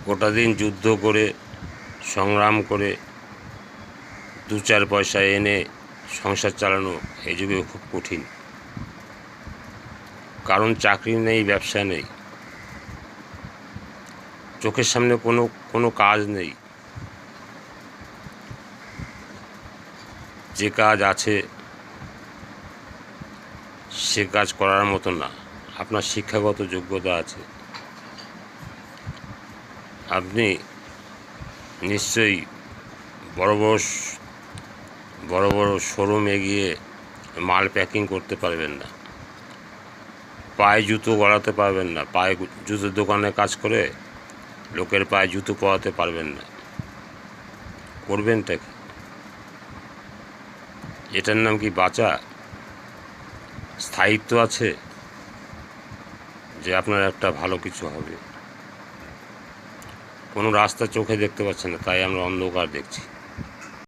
গোটা দিন যুদ্ধ করে সংগ্রাম করে 2-4 পয়সা এনে সংসার চালানো এই যুগে খুব কঠিন। কারণ চাকরি নেই, ব্যবসা নেই, চোখের সামনে কোনো কাজ নেই। যে কাজ আছে সে কাজ করার মতো না। আপনার শিক্ষাগত যোগ্যতা আছে, আপনি নিশ্চয়ই বড় বড় শোরুমে গিয়ে মাল প্যাকিং করতে পারবেন না, পায়ে জুতো গলাতে পারবেন না, পায়ে জুতোর দোকানে কাজ করে লোকের পায়ে জুতো পরাতে পারবেন না। করবেনটা কি? এটার নাম কি বাঁচা? স্থায়িত্ব আছে যে আপনার একটা ভালো কিছু হবে? কোনো রাস্তা চোখে দেখতে পাচ্ছেন না, তাই আমরা অন্ধকার দেখছি।